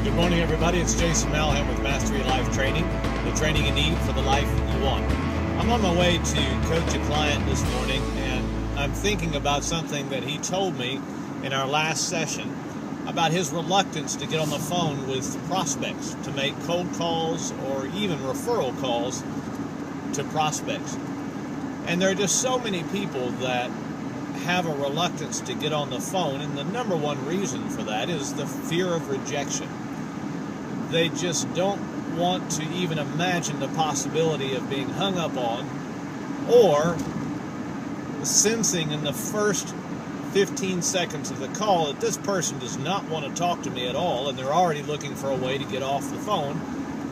Good morning, everybody. It's Jason Malham with Mastery Life Training, the training you need for the life you want. I'm on my way to coach a client this morning, and I'm thinking about something that he told me in our last session about his reluctance to get on the phone with prospects, to make cold calls or even referral calls to prospects. And there are just so many people that have a reluctance to get on the phone, and the number one reason for that is the fear of rejection. They just don't want to even imagine the possibility of being hung up on, or sensing in the first 15 seconds of the call that this person does not want to talk to me at all, and they're already looking for a way to get off the phone,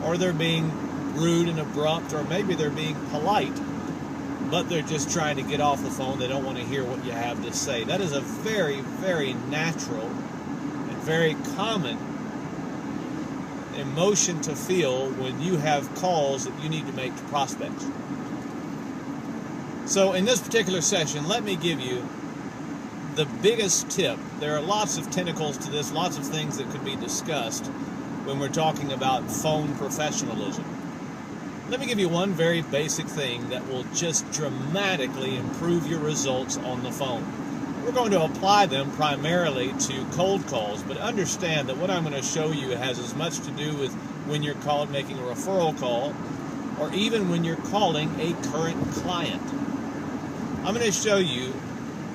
or they're being rude and abrupt, or maybe they're being polite, but they're just trying to get off the phone. They don't want to hear what you have to say. That is a very, very natural and very common emotion to feel when you have calls that you need to make to prospects. So in this particular session, let me give you the biggest tip. There are lots of tentacles to this, lots of things that could be discussed when we're talking about phone professionalism. Let me give you one very basic thing that will just dramatically improve your results on the phone. We're going to apply them primarily to cold calls, but understand that what I'm going to show you has as much to do with when you're making a referral call, or even when you're calling a current client. I'm going to show you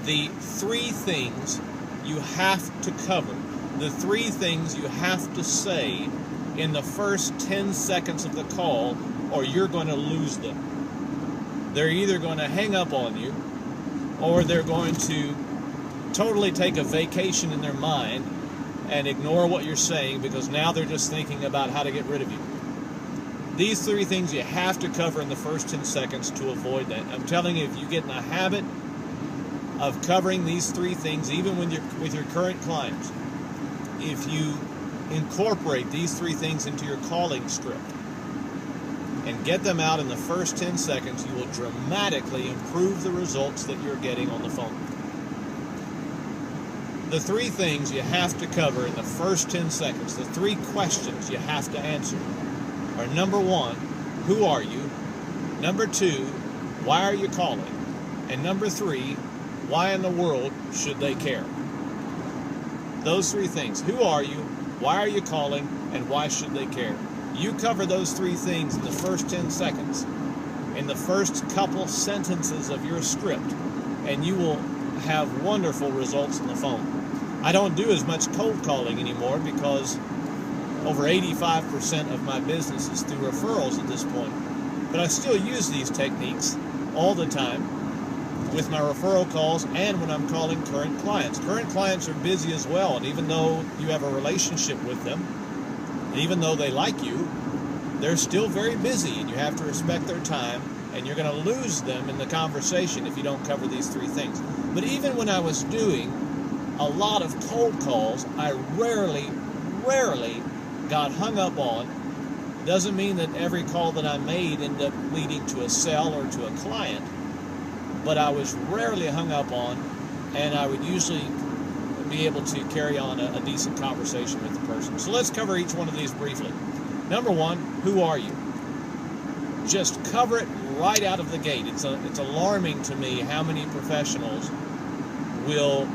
the three things you have to cover, the three things you have to say in the first 10 seconds of the call, or you're going to lose them. They're either going to hang up on you, or they're going to totally take a vacation in their mind and ignore what you're saying, because now they're just thinking about how to get rid of you. These three things you have to cover in the first 10 seconds to avoid that. I'm telling you, if you get in the habit of covering these three things, even when you're with your current clients, if you incorporate these three things into your calling script and get them out in the first 10 seconds, you will dramatically improve the results that you're getting on the phone. The three things you have to cover in the first 10 seconds, the three questions you have to answer, are: number one, who are you? Number two, why are you calling? And number three, why in the world should they care? Those three things: who are you, why are you calling, and why should they care? You cover those three things in the first 10 seconds, in the first couple sentences of your script, and you will have wonderful results on the phone. I don't do as much cold calling anymore because over 85% of my business is through referrals at this point. But I still use these techniques all the time with my referral calls and when I'm calling current clients. Current clients are busy as well, and even though you have a relationship with them, even though they like you, they're still very busy, and you have to respect their time, and you're going to lose them in the conversation if you don't cover these three things. But even when I was doing a lot of cold calls, I rarely got hung up on. Doesn't mean that every call that I made ended up leading to a sale or to a client, but I was rarely hung up on, and I would usually be able to carry on a decent conversation with the person. So let's cover each one of these briefly. Number one, who are you? Just cover it right out of the gate. It's alarming to me how many professionals will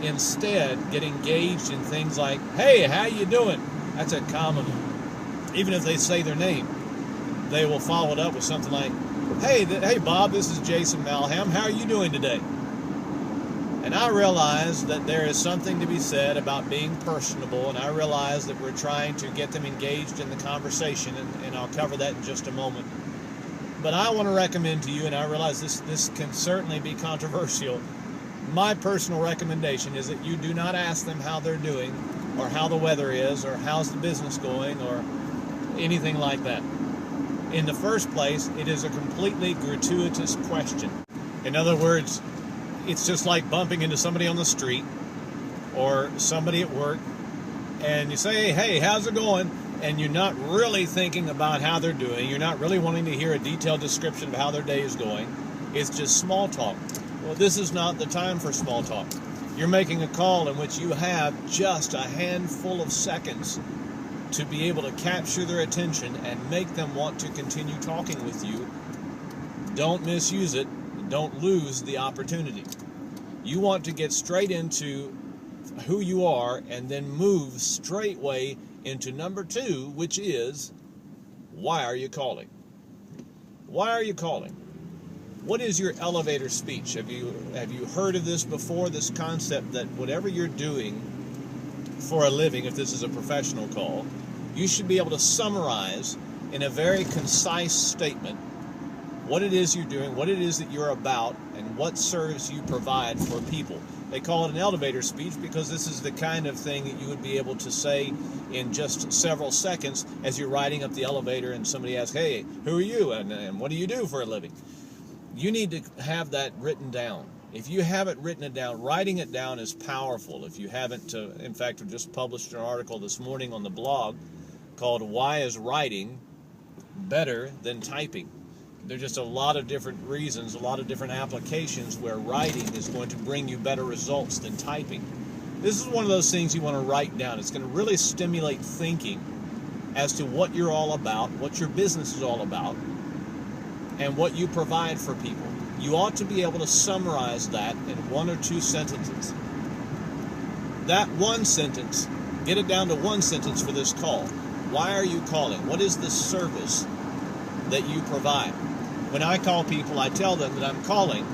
instead get engaged in things like, hey, how you doing? That's a common one. Even if they say their name, they will follow it up with something like, hey Bob, this is Jason Malham. How are you doing today? And I realize that there is something to be said about being personable, and I realize that we're trying to get them engaged in the conversation, and I'll cover that in just a moment. But I want to recommend to you, and I realize this can certainly be controversial, my personal recommendation is that you do not ask them how they're doing, or how the weather is, or how's the business going, or anything like that. In the first place, it is a completely gratuitous question. In other words, it's just like bumping into somebody on the street or somebody at work, and you say, hey, how's it going? And you're not really thinking about how they're doing. You're not really wanting to hear a detailed description of how their day is going. It's just small talk. Well, this is not the time for small talk. You're making a call in which you have just a handful of seconds to be able to capture their attention and make them want to continue talking with you. Don't misuse it. Don't lose the opportunity. You want to get straight into who you are and then move straightway into number 2, which is, why are you calling? Why are you calling? What is your elevator speech? Have you heard of this before, this concept that whatever you're doing for a living, if this is a professional call, you should be able to summarize in a very concise statement what it is you're doing, what it is that you're about, and what service you provide for people. They call it an elevator speech because this is the kind of thing that you would be able to say in just several seconds as you're riding up the elevator and somebody asks, hey, who are you and what do you do for a living? You need to have that written down. If you haven't written it down, writing it down is powerful. If you haven't, in fact, we just published an article this morning on the blog called Why is Writing Better Than Typing? There's just a lot of different reasons, a lot of different applications where writing is going to bring you better results than typing. This is one of those things you want to write down. It's going to really stimulate thinking as to what you're all about, what your business is all about, and what you provide for people. You ought to be able to summarize that in 1 or 2 sentences. That one sentence, get it down to 1 sentence for this call. Why are you calling? What is the service that you provide? When I call people, I tell them that I'm calling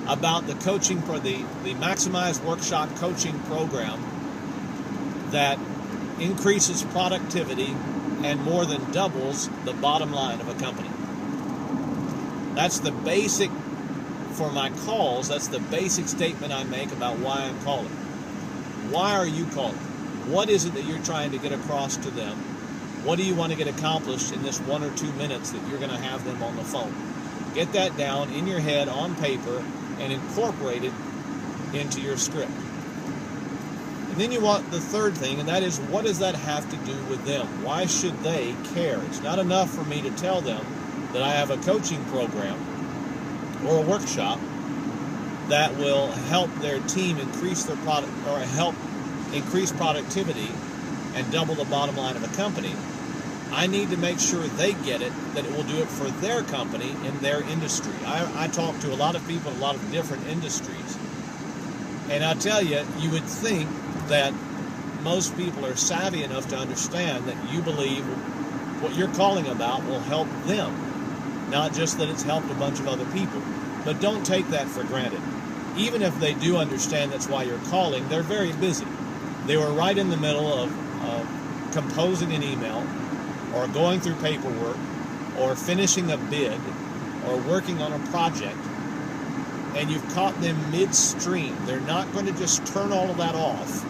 about the coaching for the Maximize Workshop coaching program that increases productivity and more than doubles the bottom line of a company. That's the basic, for my calls, that's the basic statement I make about why I'm calling. Why are you calling? What is it that you're trying to get across to them? What do you want to get accomplished in this 1 or 2 minutes that you're going to have them on the phone? Get that down in your head on paper and incorporate it into your script. And then you want the third thing, and that is, what does that have to do with them? Why should they care? It's not enough for me to tell them that I have a coaching program or a workshop that will help their team increase their product or help increase productivity and double the bottom line of a company. I need to make sure they get it, that it will do it for their company in their industry. I talk to a lot of people in a lot of different industries, and I tell you, you would think that most people are savvy enough to understand that you believe what you're calling about will help them, not just that it's helped a bunch of other people. But don't take that for granted. Even if they do understand that's why you're calling, they're very busy. They were right in the middle of composing an email, or going through paperwork, or finishing a bid, or working on a project, and you've caught them midstream. They're not going to just turn all of that off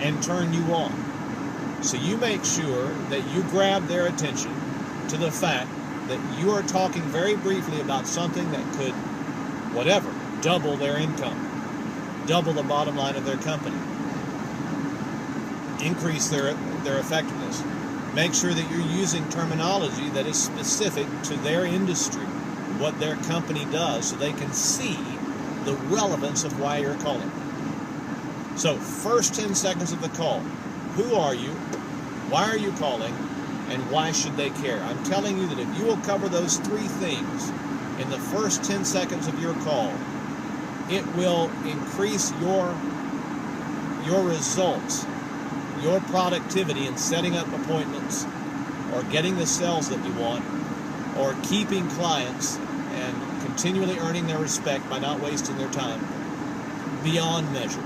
and turn you on. So you make sure that you grab their attention to the fact that you are talking very briefly about something that could, whatever, double their income, double the bottom line of their company, increase their effectiveness. Make sure that you're using terminology that is specific to their industry, what their company does, so they can see the relevance of why you're calling. So, first 10 seconds of the call. Who are you? Why are you calling? And why should they care? I'm telling you that if you will cover those 3 things in the first 10 seconds of your call, it will increase your results, your productivity in setting up appointments, or getting the sales that you want, or keeping clients and continually earning their respect by not wasting their time, beyond measure.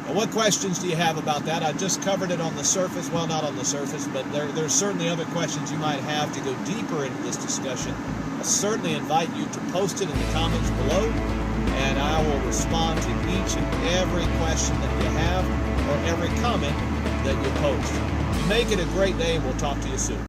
Now, what questions do you have about that? I just covered it on the surface. Well, not on the surface, but there's certainly other questions you might have to go deeper into this discussion. I certainly invite you to post it in the comments below, and I will respond to each and every question that you have, or every comment that you post. You make it a great day, and we'll talk to you soon.